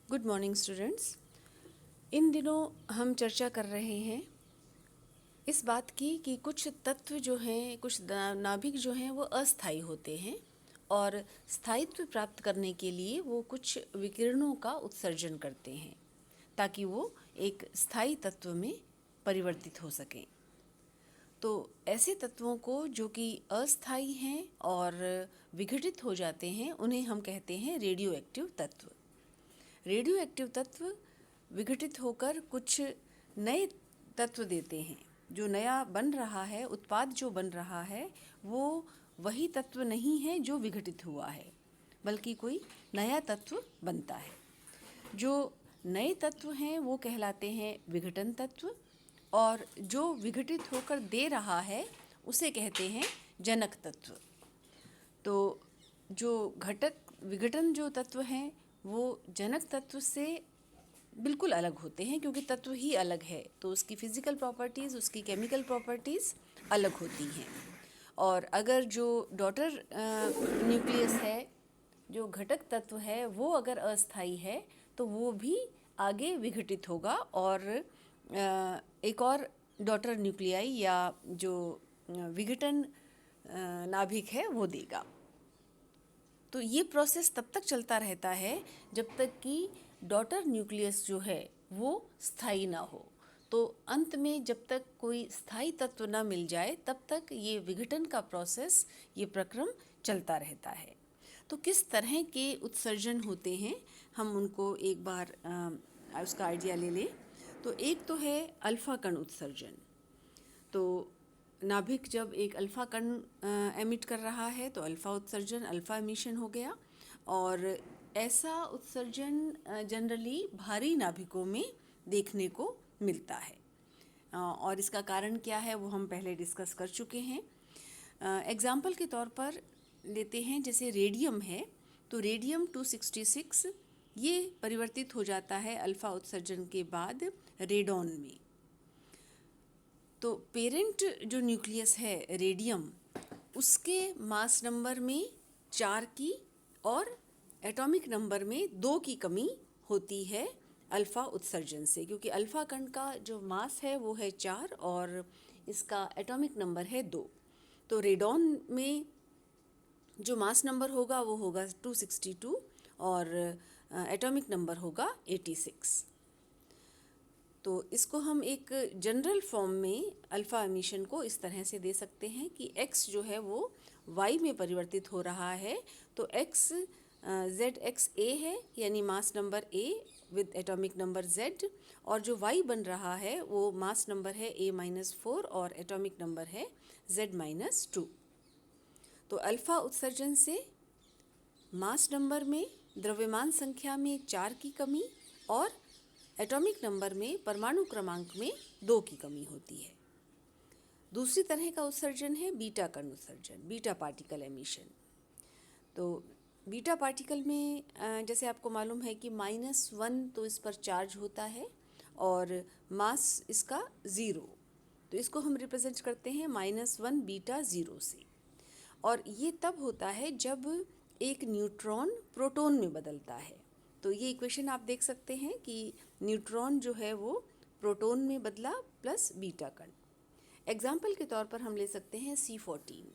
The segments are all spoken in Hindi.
Good morning students. इन दिनों हम चर्चा कर रहे हैं इस बात की कि कुछ तत्व जो हैं, कुछ नाभिक जो हैं वो अस्थायी होते हैं और स्थायित्व प्राप्त करने के लिए वो कुछ विकिरणों का उत्सर्जन करते हैं ताकि वो एक स्थायी तत्व में परिवर्तित हो सकें। तो ऐसे तत्वों को जो कि अस्थायी हैं और विघटित हो जाते हैं उन्हें हम कहते हैं रेडियो एक्टिव तत्व। रेडियो एक्टिव तत्व विघटित होकर कुछ नए तत्व देते हैं। जो नया बन रहा है, उत्पाद जो बन रहा है, वो वही तत्व नहीं है जो विघटित हुआ है, बल्कि कोई नया तत्व बनता है। जो नए तत्व हैं वो कहलाते हैं विघटन तत्व, और जो विघटित होकर दे रहा है उसे कहते हैं जनक तत्व। तो जो घटक विघटन जो तत्व हैं वो जनक तत्व से बिल्कुल अलग होते हैं, क्योंकि तत्व ही अलग है तो उसकी फिज़िकल प्रॉपर्टीज़, उसकी केमिकल प्रॉपर्टीज़ अलग होती हैं। और अगर जो डॉटर न्यूक्लियस है, जो घटक तत्व है, वो अगर अस्थायी है तो वो भी आगे विघटित होगा और एक और डॉटर न्यूक्लियाई या जो विघटन नाभिक है वो देगा। तो ये प्रोसेस तब तक चलता रहता है जब तक कि डॉटर न्यूक्लियस जो है वो स्थायी ना हो। तो अंत में जब तक कोई स्थायी तत्व ना मिल जाए तब तक ये विघटन का प्रोसेस, ये प्रक्रम चलता रहता है। तो किस तरह के उत्सर्जन होते हैं, हम उनको एक बार उसका आइडिया ले लें। तो एक तो है अल्फा कण उत्सर्जन। तो नाभिक जब एक अल्फा कण एमिट कर रहा है तो अल्फा उत्सर्जन, अल्फा एमिशन हो गया। और ऐसा उत्सर्जन जनरली भारी नाभिकों में देखने को मिलता है। और इसका कारण क्या है वो हम पहले डिस्कस कर चुके हैं। एग्जाम्पल के तौर पर लेते हैं, जैसे रेडियम है, तो रेडियम 266 ये परिवर्तित हो जाता है अल्फा उत्सर्जन के बाद रेडॉन में। तो पेरेंट जो न्यूक्लियस है रेडियम, उसके मास नंबर में 4 की और एटॉमिक नंबर में 2 की कमी होती है अल्फ़ा उत्सर्जन से, क्योंकि अल्फ़ा कण का जो मास है वो है 4 और इसका एटॉमिक नंबर है 2। तो रेडॉन में जो मास नंबर होगा वो होगा 262 और एटॉमिक नंबर होगा 86। तो इसको हम एक जनरल फॉर्म में अल्फ़ा एमिशन को इस तरह से दे सकते हैं कि x जो है वो y में परिवर्तित हो रहा है। तो x ZXA है, यानी mass number A with atomic number Z, और जो y बन रहा है वो मास नंबर है A-4 और एटॉमिक नंबर है Z-2। तो अल्फ़ा उत्सर्जन से मास नंबर में, द्रव्यमान संख्या में 4 की कमी और एटॉमिक नंबर में, परमाणु क्रमांक में 2 की कमी होती है। दूसरी तरह का उत्सर्जन है बीटा कण उत्सर्जन, बीटा पार्टिकल एमिशन। तो बीटा पार्टिकल में जैसे आपको मालूम है कि -1 तो इस पर चार्ज होता है और मास इसका 0, तो इसको हम रिप्रेजेंट करते हैं -1 बीटा 0 से। और ये तब होता है जब एक न्यूट्रॉन प्रोटॉन में बदलता है। तो ये इक्वेशन आप देख सकते हैं कि न्यूट्रॉन जो है वो प्रोटॉन में बदला प्लस बीटा कण। एग्जाम्पल के तौर पर हम ले सकते हैं C14।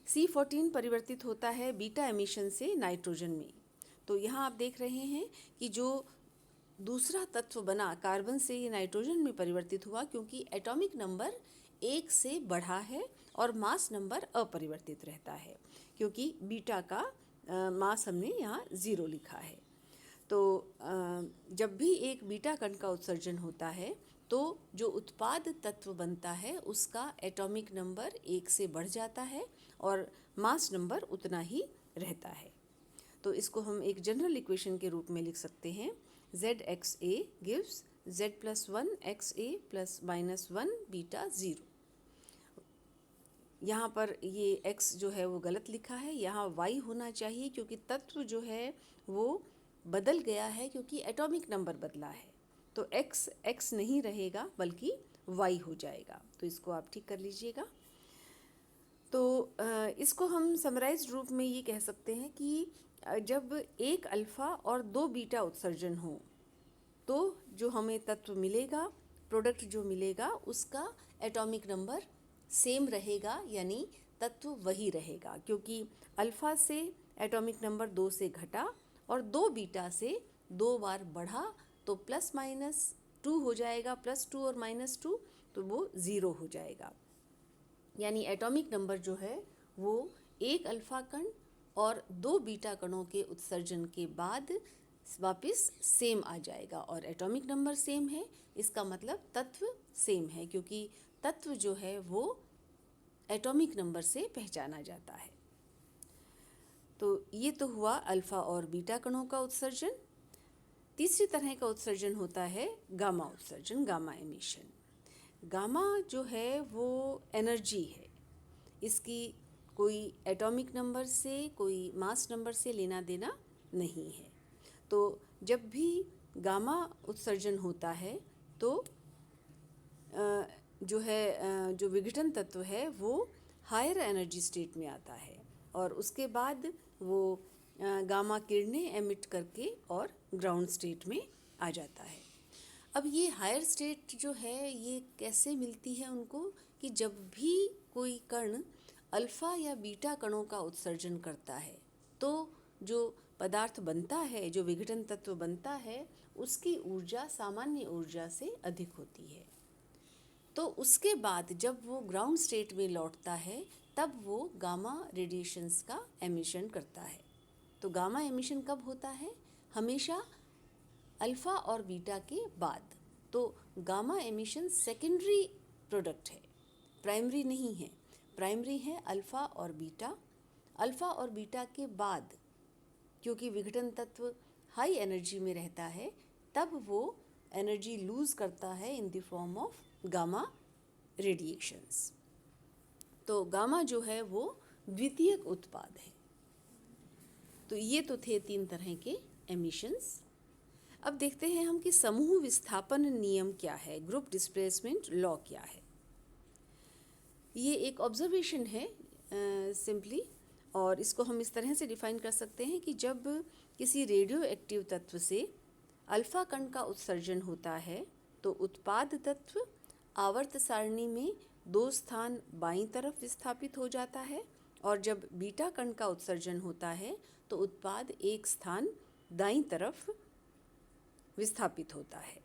C14 परिवर्तित होता है बीटा एमिशन से नाइट्रोजन में। तो यहाँ आप देख रहे हैं कि जो दूसरा तत्व बना कार्बन से, ये नाइट्रोजन में परिवर्तित हुआ क्योंकि एटॉमिक नंबर 1 से बढ़ा है और मास नंबर अपरिवर्तित रहता है, क्योंकि बीटा का मास हमने यहाँ 0 लिखा है। तो जब भी एक बीटा कण का उत्सर्जन होता है तो जो उत्पाद तत्व बनता है उसका एटॉमिक नंबर 1 से बढ़ जाता है और मास नंबर उतना ही रहता है। तो इसको हम एक जनरल इक्वेशन के रूप में लिख सकते हैं, ZXA gives Z+1 XA plus -1 beta 0। यहाँ पर ये x जो है वो गलत लिखा है, यहाँ y होना चाहिए क्योंकि तत्व जो है वो बदल गया है क्योंकि एटॉमिक नंबर बदला है। तो x नहीं रहेगा बल्कि y हो जाएगा। तो इसको आप ठीक कर लीजिएगा। तो इसको हम समराइज्ड रूप में ये कह सकते हैं कि जब एक अल्फ़ा और दो बीटा उत्सर्जन हो तो जो हमें तत्व मिलेगा, प्रोडक्ट जो मिलेगा, उसका एटॉमिक नंबर सेम रहेगा, यानी तत्व वही रहेगा, क्योंकि अल्फ़ा से एटॉमिक नंबर 2 से घटा और दो बीटा से 2 बार बढ़ा तो प्लस माइनस 2 हो जाएगा, +2 और -2 तो वो 0 हो जाएगा। यानी एटॉमिक नंबर जो है वो एक अल्फ़ा कण और दो बीटा कणों के उत्सर्जन के बाद वापस सेम आ जाएगा। और एटॉमिक नंबर सेम है, इसका मतलब तत्व सेम है, क्योंकि तत्व जो है वो एटॉमिक नंबर से पहचाना जाता है। तो ये तो हुआ अल्फ़ा और बीटा कणों का उत्सर्जन। तीसरी तरह का उत्सर्जन होता है गामा उत्सर्जन, गामा एमिशन। गामा जो है वो एनर्जी है, इसकी कोई एटॉमिक नंबर से, कोई मास नंबर से लेना देना नहीं है। तो जब भी गामा उत्सर्जन होता है तो जो विघटन तत्व है वो हायर एनर्जी स्टेट में आता है और उसके बाद वो गामा किरणें एमिट करके और ग्राउंड स्टेट में आ जाता है। अब ये हायर स्टेट जो है ये कैसे मिलती है उनको, कि जब भी कोई कण अल्फ़ा या बीटा कणों का उत्सर्जन करता है तो जो पदार्थ बनता है, जो विघटन तत्व बनता है, उसकी ऊर्जा सामान्य ऊर्जा से अधिक होती है। तो उसके बाद जब वो ग्राउंड स्टेट में लौटता है तब वो गामा रेडिएशंस का एमिशन करता है। तो गामा एमिशन कब होता है? हमेशा अल्फ़ा और बीटा के बाद। तो गामा एमिशन सेकेंडरी प्रोडक्ट है, प्राइमरी नहीं है। प्राइमरी है अल्फ़ा और बीटा। अल्फ़ा और बीटा के बाद क्योंकि विघटन तत्व हाई एनर्जी में रहता है तब वो एनर्जी लूज़ करता है in the form of gamma radiations. तो गामा जो है वो द्वितीयक उत्पाद है। तो ये तो थे 3 तरह के एमिशंस। अब देखते हैं हम कि समूह विस्थापन नियम क्या है, ग्रुप डिस्प्लेसमेंट लॉ क्या है। ये एक ऑब्जर्वेशन है सिंपली, और इसको हम इस तरह से डिफाइन कर सकते हैं कि जब किसी रेडियो एक्टिव तत्व से अल्फ़ा कण का उत्सर्जन होता है तो उत्पाद तत्व आवर्त सारणी में 2 स्थान बाईं तरफ विस्थापित हो जाता है, और जब बीटा कण का उत्सर्जन होता है तो उत्पाद 1 स्थान दाईं तरफ विस्थापित होता है।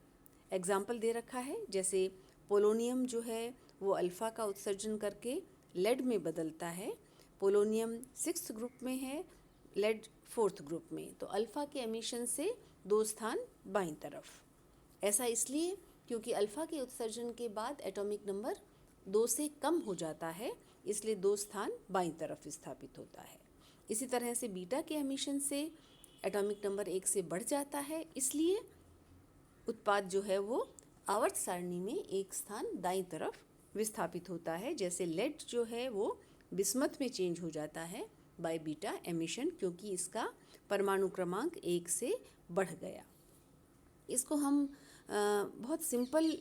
एग्जाम्पल दे रखा है, जैसे पोलोनियम जो है वो अल्फ़ा का उत्सर्जन करके लेड में बदलता है। पोलोनियम 6th ग्रुप में है, लेड 4th ग्रुप में, तो अल्फ़ा के एमिशन से 2 स्थान बाईं तरफ। ऐसा इसलिए क्योंकि अल्फ़ा के उत्सर्जन के बाद एटॉमिक नंबर 2 से कम हो जाता है, इसलिए 2 स्थान बाईं तरफ विस्थापित होता है। इसी तरह से बीटा के एमिशन से एटॉमिक नंबर 1 से बढ़ जाता है, इसलिए उत्पाद जो है वो आवर्त सारणी में 1 स्थान दाईं तरफ विस्थापित होता है। जैसे लेड जो है वो बिस्मथ में चेंज हो जाता है बाय बीटा एमिशन, क्योंकि इसका परमाणु क्रमांक 1 से बढ़ गया। इसको हम बहुत सिंपल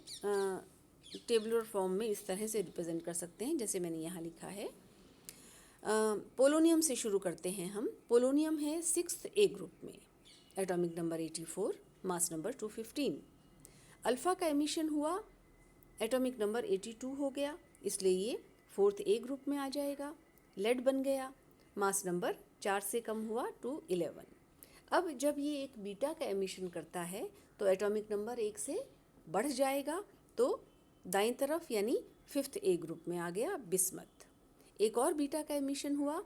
टेबुलर फॉर्म में इस तरह से रिप्रेजेंट कर सकते हैं, जैसे मैंने यहाँ लिखा है। पोलोनियम से शुरू करते हैं हम। पोलोनियम है 6th A ग्रुप में, atomic number 84, mass number 215। Alpha का एमिशन हुआ, एटॉमिक नंबर 82 हो गया, इसलिए ये 4th A ग्रुप में आ जाएगा। लेड बन गया, मास नंबर 4 से कम हुआ, 211। अब जब ये एक बीटा का एमिशन करता है तो एटॉमिक नंबर 1 से बढ़ जाएगा, तो दाईं तरफ यानी 5th A ग्रुप में आ गया, बिस्मथ। एक और बीटा का एमिशन हुआ,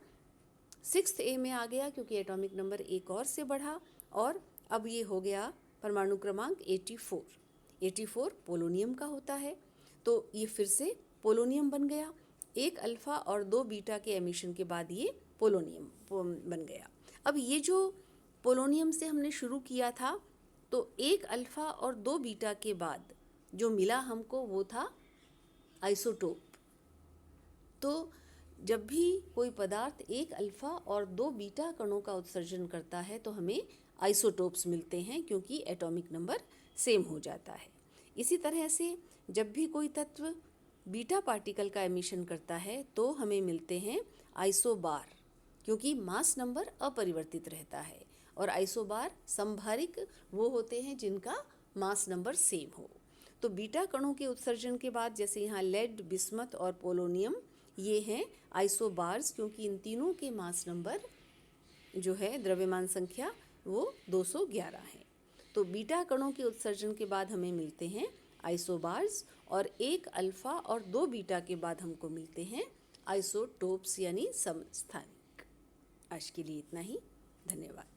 6th A में आ गया, क्योंकि एटॉमिक नंबर 1 और से बढ़ा, और अब ये हो गया परमाणु क्रमांक 84। 84 पोलोनियम का होता है, तो ये फिर से पोलोनियम बन गया। एक अल्फ़ा और 2 बीटा के एमिशन के बाद ये पोलोनियम बन गया। अब ये जो पोलोनियम से हमने शुरू किया था, तो एक अल्फ़ा और 2 बीटा के बाद जो मिला हमको वो था आइसोटोप। तो जब भी कोई पदार्थ एक अल्फ़ा और 2 बीटा कणों का उत्सर्जन करता है तो हमें आइसोटोप्स मिलते हैं, क्योंकि एटॉमिक नंबर सेम हो जाता है। इसी तरह से जब भी कोई तत्व बीटा पार्टिकल का एमिशन करता है तो हमें मिलते हैं आइसोबार। क्योंकि मास नंबर अपरिवर्तित रहता है, और आइसोबार संभारिक वो होते हैं जिनका मास नंबर सेम हो। तो बीटा कणों के उत्सर्जन के बाद जैसे यहाँ लेड, बिस्मथ और पोलोनियम, ये हैं आइसोबार्स, क्योंकि इन तीनों के मास नंबर जो है द्रव्यमान संख्या वो 211 है। तो बीटा कणों के उत्सर्जन के बाद हमें मिलते हैं आइसोबार्स, और एक अल्फा और दो बीटा के बाद हमको मिलते हैं आइसोटोप्स यानी समस्थानिक। आज के लिए इतना ही, धन्यवाद।